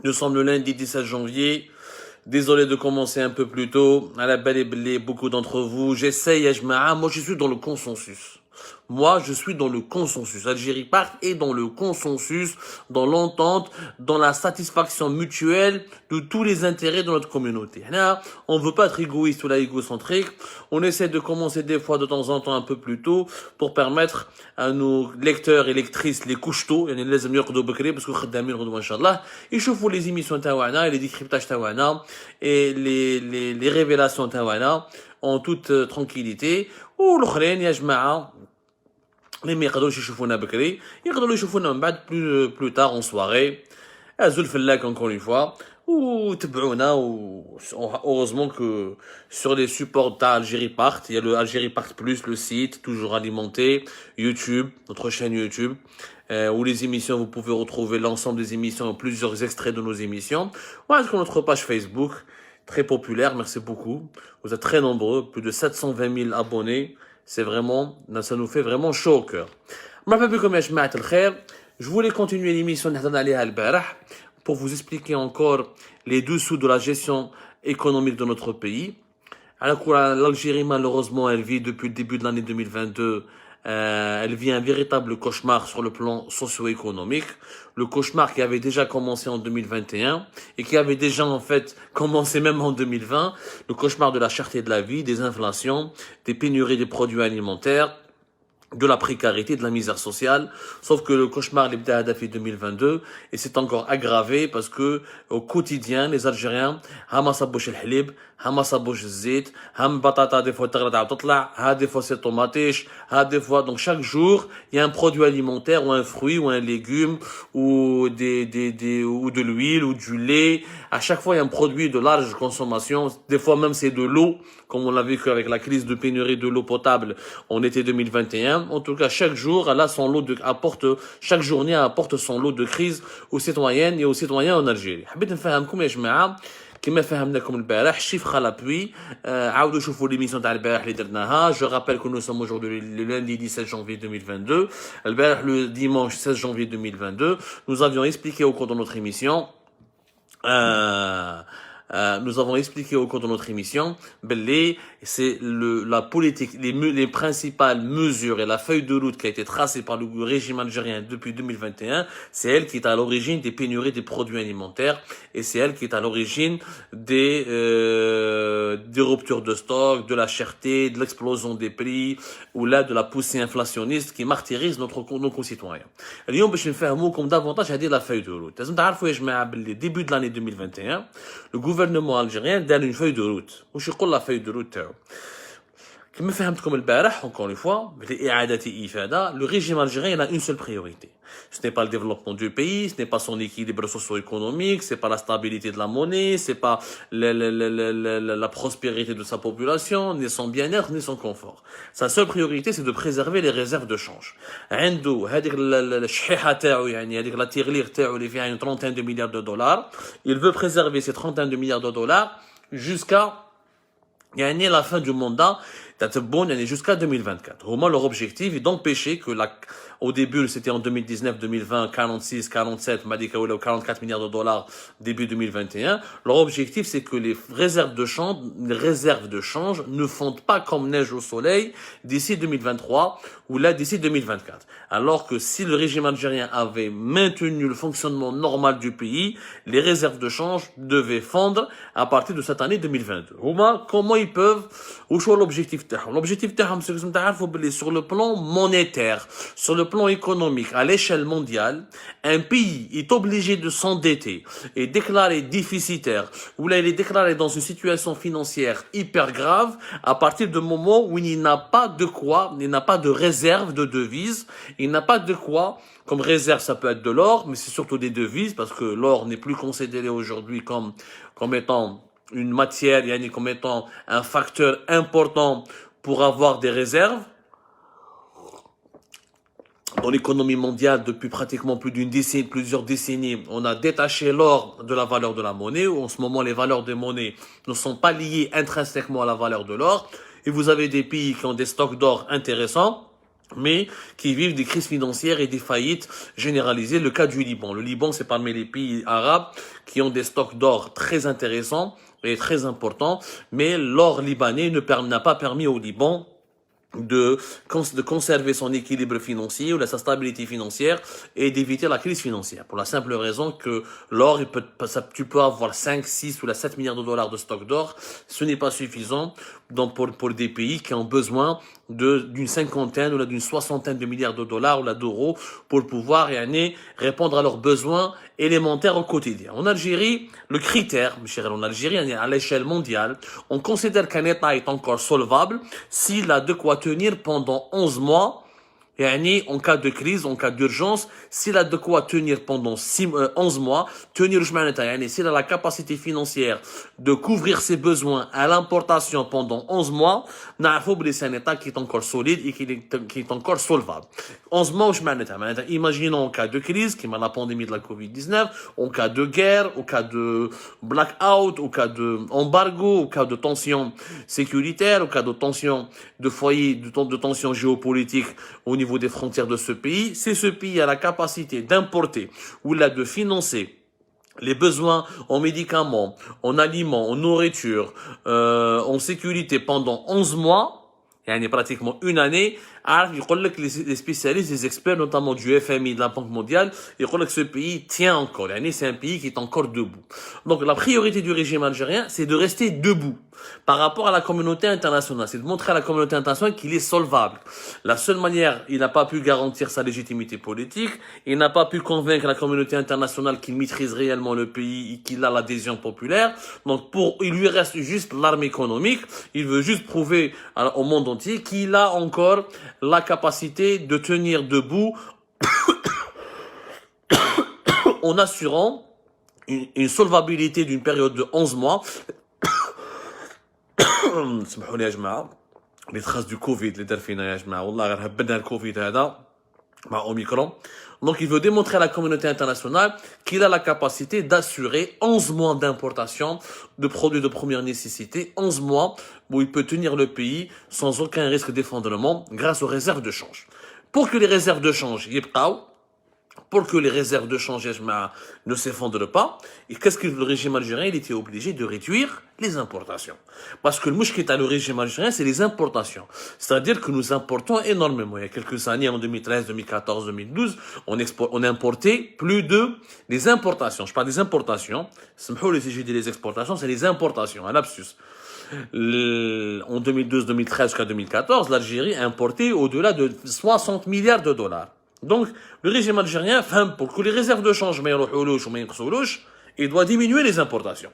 Nous sommes le lundi 17 janvier. Désolé de commencer un peu plus tôt. À la belle et blé, beaucoup d'entre vous. J'essaye, Ajma'a. Moi, je suis dans le consensus. Moi, je suis dans le consensus. Algérie Part est dans le consensus, dans l'entente, dans la satisfaction mutuelle de tous les intérêts de notre communauté. Là, on veut pas être égoïste ou là égocentrique. On essaie de commencer des fois de temps en temps un peu plus tôt pour permettre à nos lecteurs et lectrices les couches tôt, يعني لازم يرقدوا بكري parce que خدامين غدوة إن شاء الله يشوفوا les émissions تاعنا et les décryptages تاعنا et les révélations تاعنا en toute tranquillité. والاخرين يا جماعة اللي ما يقدروش يشوفونا بكري يقدروا يشوفونا من بعد plus tard en soirée. ازول فلاك encore une fois وتبعونا heureusement que sur les supports d'Algérie Part, il y a le Algérie Part Plus, le site toujours alimenté, YouTube, notre chaîne YouTube, où les émissions, vous pouvez retrouver l'ensemble des émissions, plusieurs extraits de nos émissions. Voilà, sur notre page Facebook, très populaire, merci beaucoup. Vous êtes très nombreux, plus de 720 000 abonnés. C'est vraiment, ça nous fait vraiment chaud au cœur. Je voulais continuer l'émission pour vous expliquer encore les dessous de la gestion économique de notre pays. L'Algérie, malheureusement, elle vit depuis le début de l'année 2022, elle vit un véritable cauchemar sur le plan socio-économique. Le cauchemar qui avait déjà commencé en 2021 et qui avait déjà en fait commencé même en 2020. Le cauchemar de la cherté de la vie, des inflations, des pénuries des produits alimentaires, de la précarité, de la misère sociale, sauf que le cauchemar l'est depuis 2022 et c'est encore aggravé parce que au quotidien les Algériens هما صبوش الحليب هما صبوش الزيت هم بطاطا des fois تغلط عاود تطلع ها des fois c'est tomates ها des fois donc chaque jour il y a un produit alimentaire ou un fruit ou un légume ou ou de l'huile ou du lait. À chaque fois il y a un produit de large consommation, des fois même c'est de l'eau comme on l'a vécu avec la crise de pénurie de l'eau potable en été 2021. En tout cas, chaque jour, elle a son lot chaque journée apporte son lot de crise aux citoyennes et aux citoyens en Algérie. حبيت نفهمكم يا جماعة كما فهمناكم البارح chiffre à l'appui. عاودوا شوفوا l'émission تاع البارح اللي درناها. Je rappelle que nous sommes aujourd'hui le lundi 17 janvier 2022. البارح le dimanche 16 janvier 2022. Nous avions expliqué au cours de notre émission nous avons expliqué au cours de notre émission, c'est la politique, les principales mesures et la feuille de route qui a été tracée par le régime algérien depuis 2021, c'est elle qui est à l'origine des pénuries des produits alimentaires et c'est elle qui est à l'origine des ruptures de stock, de la cherté, de l'explosion des prix ou là de la poussée inflationniste qui martyrise nos concitoyens. اليوم باش نفهموكم davantage هذه la feuille de route. لازم تعرفوا يا جماعة باللي début de l'année 2021, le gouvernement algérien donne une feuille de route. واش يقول la feuille de route تاعو؟ كما فهمتكم البارح encore une fois, بإعادة إفادة, le régime algérien a une seule priorité. Ce n'est pas le développement du pays, ce n'est pas son équilibre socio-économique, c'est pas la stabilité de la monnaie, c'est pas la prospérité de sa population, ni son bien-être, ni son confort. Sa seule priorité, c'est de préserver les réserves de change. عنده هذيك الشحيحة تاعو يعني هذيك لا تيغليغ تاعو اللي فيها une trentaine de milliards de dollars. Il veut préserver ces trentaine de milliards de dollars jusqu'à يعني la fin du mandat jusqu'à 2024. Vraiment, leur objectif est d'empêcher que au début, c'était en 2019, 2020, 46, 47, 44 milliards de dollars, début 2021. Leur objectif, c'est que les réserves de change ne fondent pas comme neige au soleil d'ici 2023 ou là d'ici 2024. Alors que si le régime algérien avait maintenu le fonctionnement normal du pays, les réserves de change devaient fondre à partir de cette année 2022. Comment ils peuvent, ou sur l'objectif L'objectif c'est sur le plan monétaire, sur le plan économique, à l'échelle mondiale, un pays est obligé de s'endetter et déclarer déficitaire, ou là il est déclaré dans une situation financière hyper grave à partir du moment où il n'a pas de quoi, il n'a pas de réserve de devises, il n'a pas de quoi. Comme réserve, ça peut être de l'or, mais c'est surtout des devises parce que l'or n'est plus considéré aujourd'hui comme étant une matière, comme étant un facteur important pour avoir des réserves. Dans l'économie mondiale, depuis pratiquement plusieurs décennies, on a détaché l'or de la valeur de la monnaie. En ce moment, les valeurs des monnaies ne sont pas liées intrinsèquement à la valeur de l'or. Et vous avez des pays qui ont des stocks d'or intéressants. mais qui vivent des crises financières et des faillites généralisées. Le cas du Liban. Le Liban, c'est parmi les pays arabes qui ont des stocks d'or très intéressants et très importants, mais l'or libanais n'a pas permis au Liban de conserver son équilibre financier ou sa stabilité financière et d'éviter la crise financière. Pour la simple raison que l'or, tu peux avoir 5, 6 ou 7 milliards de dollars de stock d'or. Ce n'est pas suffisant pour des pays qui ont besoin d'une cinquantaine ou d'une soixantaine de milliards de dollars ou d'euros pour pouvoir répondre à leurs besoins élémentaires au quotidien. En Algérie, le critère, en Algérie, à l'échelle mondiale, on considère qu'un État est encore solvable s'il a de quoi tenir pendant 11 mois, en cas de crise, en cas d'urgence, s'il a de quoi tenir pendant 11 mois, s'il a la capacité financière de couvrir ses besoins à l'importation pendant 11 mois, c'est un État qui est encore solide et qui est encore solvable. 11 mois, imaginons en cas de crise, qui est la pandémie de la Covid-19, en cas de guerre, au cas de blackout, au cas de embargo, au cas de tension sécuritaire, au cas de tension de foyer, de tension géopolitique au niveau des frontières de ce pays. Si ce pays a la capacité d'importer ou là de financer les besoins en médicaments, en aliments, en nourriture, en sécurité pendant 11 mois, pratiquement une année, les spécialistes, les experts, notamment du FMI, de la Banque mondiale, ils disent que ce pays tient encore. C'est un pays qui est encore debout. Donc la priorité du régime algérien, c'est de rester debout par rapport à la communauté internationale. C'est de montrer à la communauté internationale qu'il est solvable. La seule manière, il n'a pas pu garantir sa légitimité politique, il n'a pas pu convaincre la communauté internationale qu'il maîtrise réellement le pays et qu'il a l'adhésion populaire. Donc il lui reste juste l'arme économique. Il veut juste prouver au monde entier qu'il a encore la capacité de tenir debout en assurant une solvabilité d'une période de 11 mois. سمحوا لي يا جماعه les traces du Covid اللي دار فينا يا جماعه والله غير هبلنا الكوفيد هذا مع اوميكرون. Donc il veut démontrer à la communauté internationale qu'il a la capacité d'assurer 11 mois d'importation de produits de première nécessité, 11 mois où il peut tenir le pays sans aucun risque d'effondrement grâce aux réserves de change. Pour que les réserves de change ne s'effondrent pas, et qu'est-ce que le régime algérien, il était obligé de réduire les importations. Parce que le mouche qui est à le régime algérien, c'est les importations. C'est-à-dire que nous importons énormément. Il y a quelques années, en 2013, 2014, 2012, on importait plus de les importations. Je parle des importations. Si j'ai dit les exportations, c'est les importations, un lapsus. En 2012-2013 jusqu'à 2014, l'Algérie a importé au-delà de 60 milliards de dollars. Donc, le régime algérien, pour que les réserves de change, il doit diminuer les importations.